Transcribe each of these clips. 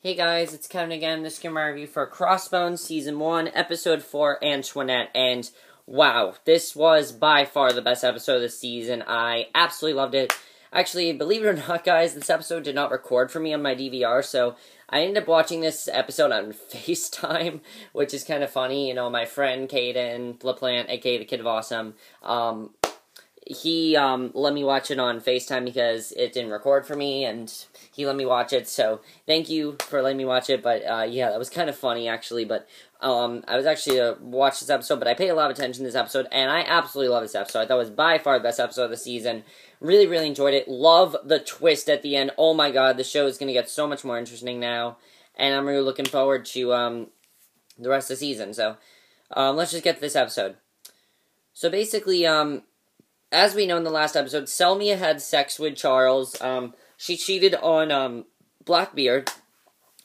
Hey guys, it's Kevin again. This is my review for Crossbones Season 1, Episode 4, Antoinette, and wow, this was by far the best episode of the season. I absolutely loved it. Actually, believe it or not, guys, this episode did not record for me on my DVR, so I ended up watching this episode on FaceTime, which is kind of funny. You know, my friend Caden LaPlante, aka the Kid of Awesome, he let me watch it on FaceTime because it didn't record for me, and he let me watch it, so thank you for letting me watch it. But yeah, that was kind of funny, actually. But I was actually watch this episode, but I paid a lot of attention to this episode, and I absolutely love this episode. I thought it was by far the best episode of the season. Really, really enjoyed it. Love the twist at the end. Oh my god, the show is going to get so much more interesting now, and I'm really looking forward to the rest of the season. So let's just get to this episode. So basically, as we know in the last episode, Selmia had sex with Charles. She cheated on Blackbeard,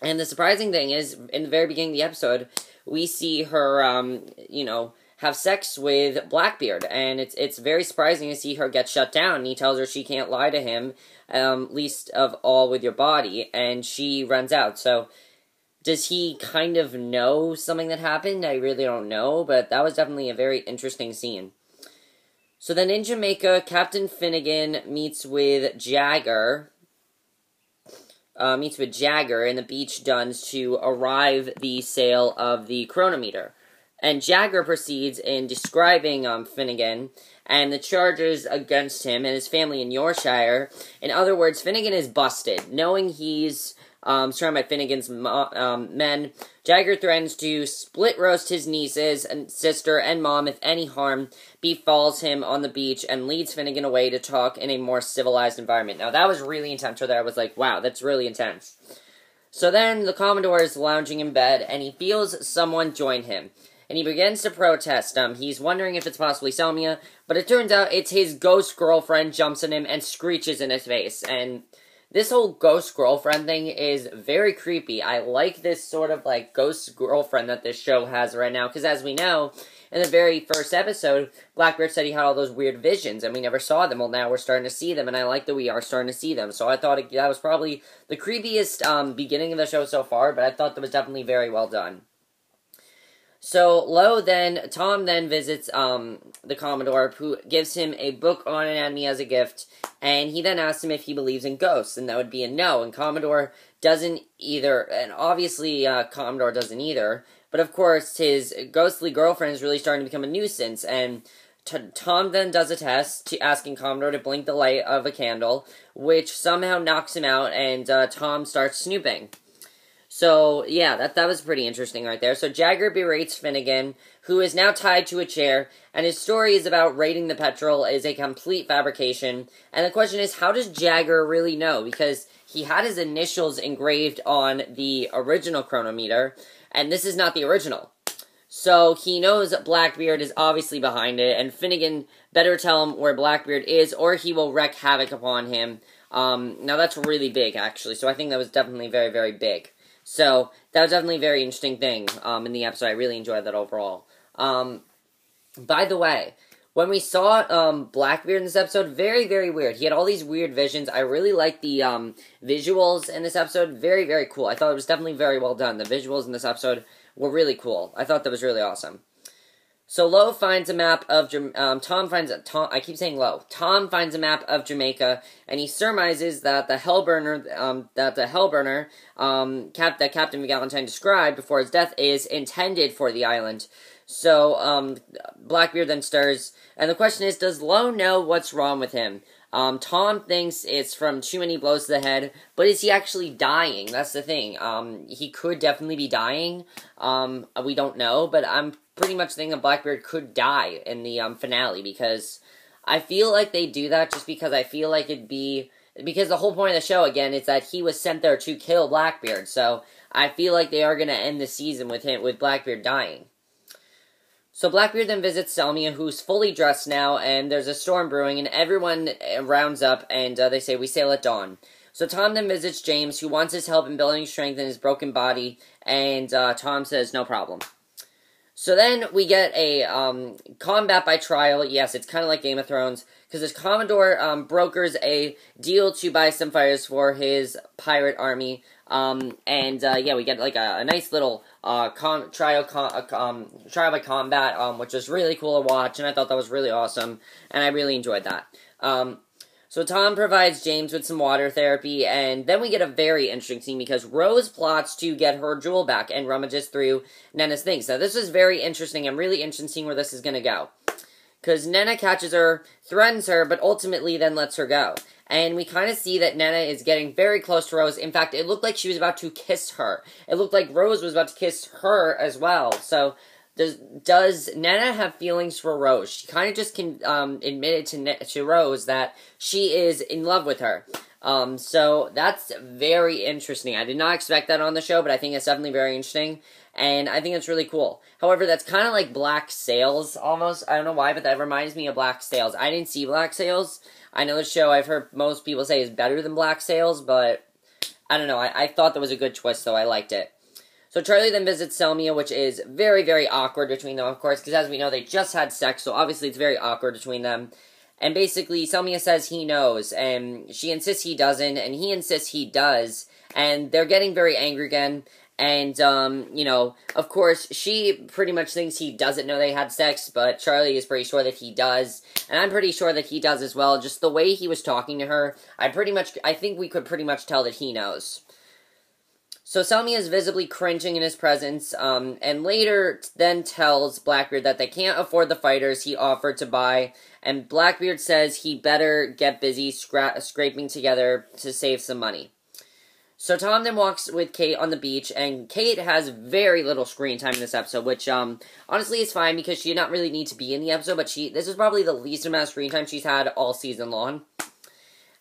and the surprising thing is, in the very beginning of the episode, we see her, you know, have sex with Blackbeard, and it's very surprising to see her get shut down. And he tells her she can't lie to him, least of all with your body, and she runs out. So, does he kind of know something that happened? I really don't know, but that was definitely a very interesting scene. So then in Jamaica, Captain Finnegan meets with Jagger, in the beach duns to arrive the sale of the chronometer. And Jagger proceeds in describing Finnegan and the charges against him and his family in Yorkshire. In other words, Finnegan is busted. Knowing he's surrounded by Finnegan's men, Jagger threatens to split roast his nieces and sister and mom if any harm befalls him on the beach, and leads Finnegan away to talk in a more civilized environment. Now, that was really intense. There, I was like, wow, that's really intense. So then the Commodore is lounging in bed, and he feels someone join him. And he begins to protest. He's wondering if it's possibly Selmia, but it turns out it's his ghost girlfriend jumps on him and screeches in his face. And this whole ghost girlfriend thing is very creepy. I like this sort of, like, ghost girlfriend that this show has right now, because as we know, in the very first episode, Blackbeard said he had all those weird visions, and we never saw them. Well, now we're starting to see them, and I like that we are starting to see them. So I thought that was probably the creepiest beginning of the show so far, but I thought that was definitely very well done. So, Tom then visits, the Commodore, who gives him a book on anatomy as a gift, and he then asks him if he believes in ghosts, and that would be a no, and Commodore doesn't either, and obviously, Commodore doesn't either, but of course, his ghostly girlfriend is really starting to become a nuisance, and Tom then does a test, asking Commodore to blink the light of a candle, which somehow knocks him out, and, Tom starts snooping. So, yeah, that was pretty interesting right there. So, Jagger berates Finnegan, who is now tied to a chair, and his story is about raiding the petrol is a complete fabrication. And the question is, how does Jagger really know? Because he had his initials engraved on the original chronometer, and this is not the original. So, he knows Blackbeard is obviously behind it, and Finnegan better tell him where Blackbeard is, or he will wreak havoc upon him. Now, that's really big, actually, so I think that was definitely very, very big. So, that was definitely a very interesting thing in the episode. I really enjoyed that overall. By the way, when we saw Blackbeard in this episode, very, very weird. He had all these weird visions. I really liked the visuals in this episode. Very, very cool. I thought it was definitely very well done. The visuals in this episode were really cool. I thought that was really awesome. So Lo finds a map of Tom finds a map of Jamaica, and he surmises that the Hellburner that Captain Valentine described before his death is intended for the island. So Blackbeard then stirs, and the question is, does Lo know what's wrong with him? Tom thinks it's from too many blows to the head, but is he actually dying? That's the thing. He could definitely be dying. We don't know, but I'm pretty much thinking that Blackbeard could die in the finale, because I feel like they do that just because I feel like because the whole point of the show, again, is that he was sent there to kill Blackbeard, so I feel like they are going to end the season with Blackbeard dying. So Blackbeard then visits Selmia, who's fully dressed now, and there's a storm brewing, and everyone rounds up, and they say, we sail at dawn. So Tom then visits James, who wants his help in building strength in his broken body, and Tom says, no problem. So then we get a combat by trial. Yes, it's kind of like Game of Thrones, because this Commodore brokers a deal to buy some fighters for his pirate army. Yeah, we get like a nice little trial by combat, which was really cool to watch, and I thought that was really awesome, and I really enjoyed that. So Tom provides James with some water therapy, and then we get a very interesting scene because Rose plots to get her jewel back and rummages through Nena's things. Now, this is very interesting. I'm really interested in seeing where this is going to go. Because Nena catches her, threatens her, but ultimately then lets her go. And we kind of see that Nena is getting very close to Rose. In fact, it looked like she was about to kiss her. It looked like Rose was about to kiss her as well. So, does Nena have feelings for Rose? She kind of just admitted to Rose that she is in love with her. So that's very interesting. I did not expect that on the show, but I think it's definitely very interesting. And I think it's really cool. However, that's kind of like Black Sails, almost. I don't know why, but that reminds me of Black Sails. I didn't see Black Sails. I know the show I've heard most people say is better than Black Sails, but I don't know. I thought that was a good twist, so I liked it. So Charlie then visits Selmia, which is very, very awkward between them, of course, because as we know, they just had sex, so obviously it's very awkward between them. And basically, Selmia says he knows, and she insists he doesn't, and he insists he does, and they're getting very angry again. And, of course, she pretty much thinks he doesn't know they had sex, but Charlie is pretty sure that he does. And I'm pretty sure that he does as well. Just the way he was talking to her, I think we could pretty much tell that he knows. So Selmia is visibly cringing in his presence, and later then tells Blackbeard that they can't afford the fighters he offered to buy, and Blackbeard says he better get busy scraping together to save some money. So Tom then walks with Kate on the beach, and Kate has very little screen time in this episode, which, honestly is fine, because she did not really need to be in the episode, but this is probably the least amount of screen time she's had all season long.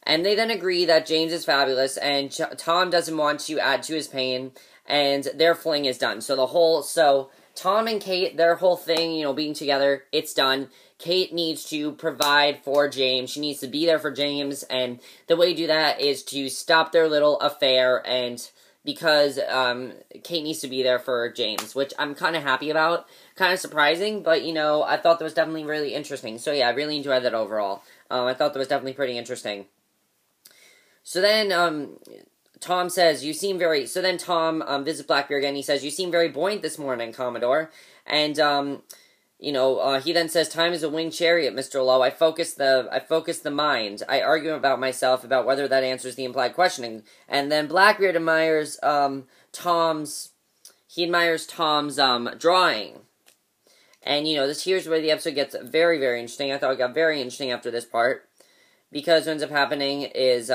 And they then agree that James is fabulous, and Tom doesn't want to add to his pain, and their fling is done. So Tom and Kate, their whole thing, being together, it's done. Kate needs to provide for James. She needs to be there for James, and the way to do that is to stop their little affair, and because Kate needs to be there for James, which I'm kind of happy about. Kind of surprising, but, I thought that was definitely really interesting. So, yeah, I really enjoyed that overall. I thought that was definitely pretty interesting. So then, Tom says, So then Tom visits Blackbeard again. He says, "You seem very buoyant this morning, Commodore." And, he then says, "Time is a winged chariot, Mr. Lowe. I focus the mind. I argue about myself about whether that answers the implied questioning." And then Blackbeard admires, Tom's drawing. And, here's where the episode gets very, very interesting. I thought it got very interesting after this part. Because what ends up happening is,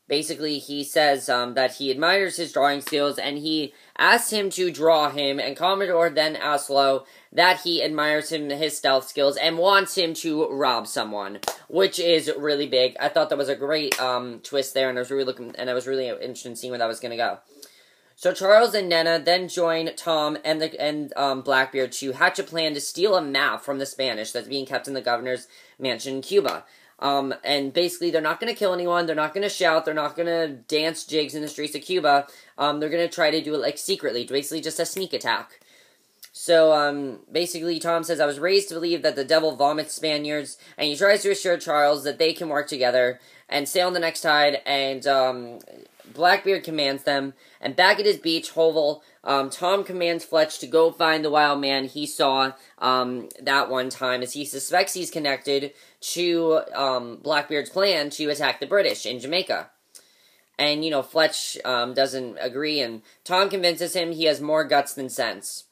basically he says, that he admires his drawing skills, and he asks him to draw him, and Commodore then asks Lowe that he admires his stealth skills, and wants him to rob someone, which is really big. I thought that was a great, twist there, and I was really interested in seeing where that was gonna go. So Charles and Nena then join Tom and Blackbeard to hatch a plan to steal a map from the Spanish that's being kept in the governor's mansion in Cuba. And basically, they're not going to kill anyone, they're not going to shout, they're not going to dance jigs in the streets of Cuba. They're going to try to do it, secretly, basically just a sneak attack. So, basically, Tom says, "I was raised to believe that the devil vomits Spaniards," and he tries to assure Charles that they can work together and sail on the next tide, and, Blackbeard commands them, and back at his beach hovel, Tom commands Fletch to go find the wild man he saw, that one time, as he suspects he's connected to, Blackbeard's plan to attack the British in Jamaica. And, Fletch, doesn't agree, and Tom convinces him he has more guts than sense.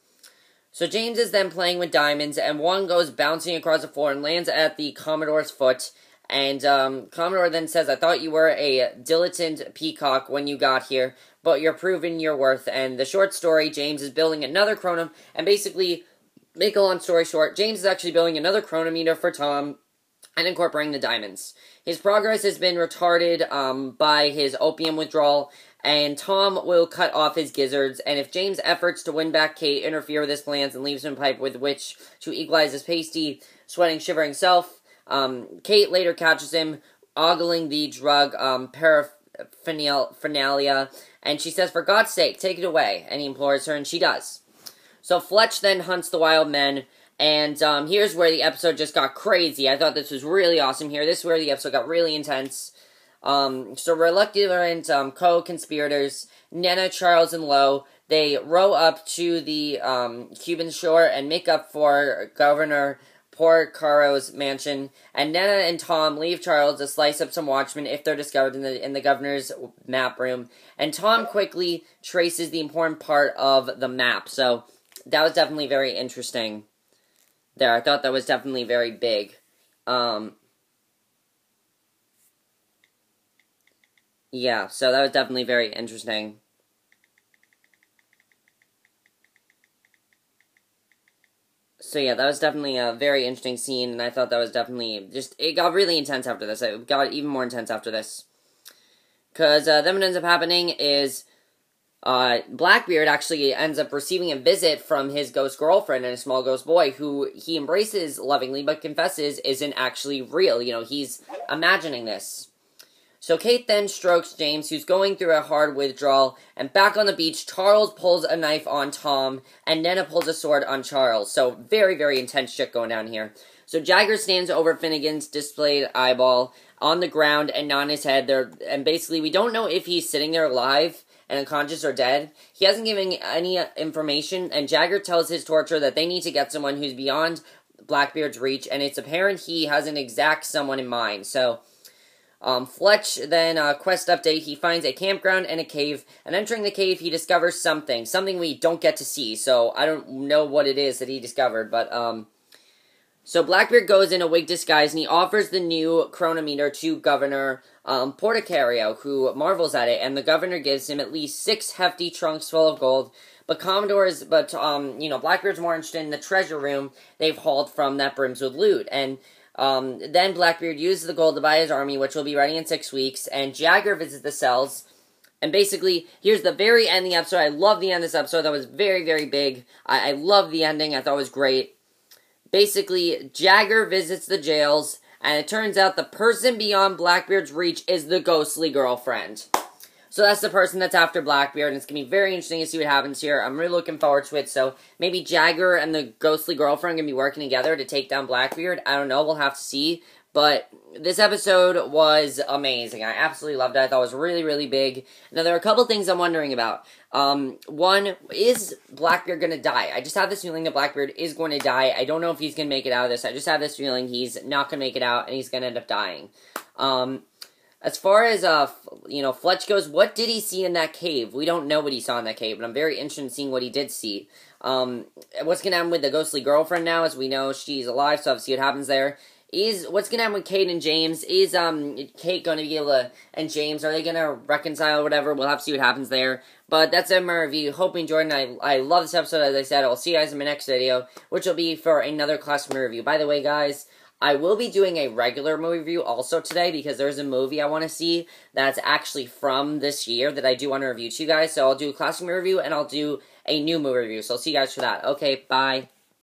So James is then playing with diamonds, and one goes bouncing across the floor and lands at the Commodore's foot. And Commodore then says, "I thought you were a dilettante peacock when you got here, but you're proving your worth." And the short story, James is building another chronom, and basically, make a long story short, James is actually building another chronometer for Tom, and incorporating the diamonds. His progress has been retarded by his opium withdrawal, and Tom will cut off his gizzards, and if James' efforts to win back Kate interfere with his plans and leaves him a pipe with which to equalize his pasty, sweating, shivering self, Kate later catches him ogling the drug paraphernalia, and she says, "For God's sake, take it away," and he implores her, and she does. So Fletch then hunts the wild men, and here's where the episode just got crazy. I thought this was really awesome here. This is where the episode got really intense. So reluctant co-conspirators, Nana, Charles, and Lo, they row up to the Cuban shore and make up for Governor Porcaro's mansion, and Nana and Tom leave Charles to slice up some watchmen if they're discovered in the governor's map room, and Tom quickly traces the important part of the map, so that was definitely very interesting there. I thought that was definitely very big. Yeah, so that was definitely very interesting. So yeah, that was definitely a very interesting scene, and I thought that was definitely it got really intense after this. It got even more intense after this. Because then what ends up happening is Blackbeard actually ends up receiving a visit from his ghost girlfriend and a small ghost boy, who he embraces lovingly, but confesses isn't actually real. You know, he's imagining this. So Kate then strokes James, who's going through a hard withdrawal, and back on the beach, Charles pulls a knife on Tom, and Nana pulls a sword on Charles. So very, very intense shit going down here. So Jagger stands over Finnegan's displayed eyeball on the ground and on his head. And basically, we don't know if he's sitting there alive and unconscious or dead. He hasn't given any information, and Jagger tells his torturer that they need to get someone who's beyond Blackbeard's reach, and it's apparent he has an exact someone in mind. So Fletch then, quest update, he finds a campground and a cave, and entering the cave, he discovers something we don't get to see, so I don't know what it is that he discovered, but, so Blackbeard goes in a wig disguise, and he offers the new chronometer to Governor, Portocario, who marvels at it, and the governor gives him at least 6 hefty trunks full of gold, but Blackbeard's more interested in the treasure room they've hauled from that brims with loot, and then Blackbeard uses the gold to buy his army, which will be ready in 6 weeks, and Jagger visits the cells, and basically, here's the very end of the episode. I love the end of this episode. That was very, very big. I love the ending. I thought it was great. Basically, Jagger visits the jails, and it turns out the person beyond Blackbeard's reach is the ghostly girlfriend. So that's the person that's after Blackbeard, and it's going to be very interesting to see what happens here. I'm really looking forward to it, so maybe Jagger and the ghostly girlfriend are going to be working together to take down Blackbeard. I don't know, we'll have to see. But this episode was amazing. I absolutely loved it. I thought it was really, really big. Now, there are a couple things I'm wondering about. One, is Blackbeard going to die? I just have this feeling that Blackbeard is going to die. I don't know if he's going to make it out of this. I just have this feeling he's not going to make it out, and he's going to end up dying. As far as, Fletch goes, what did he see in that cave? We don't know what he saw in that cave, but I'm very interested in seeing what he did see. What's going to happen with the ghostly girlfriend now? As we know, she's alive, so I'll see what happens there. What's going to happen with Kate and James? Is, Kate going to be able to, and James, are they going to reconcile or whatever? We'll have to see what happens there. But that's it, my review. Hope you enjoyed, and I love this episode, as I said. I'll see you guys in my next video, which will be for another classic movie review. By the way, guys, I will be doing a regular movie review also today, because there's a movie I want to see that's actually from this year that I do want to review to you guys. So I'll do a classic movie review, and I'll do a new movie review. So I'll see you guys for that. Okay, bye.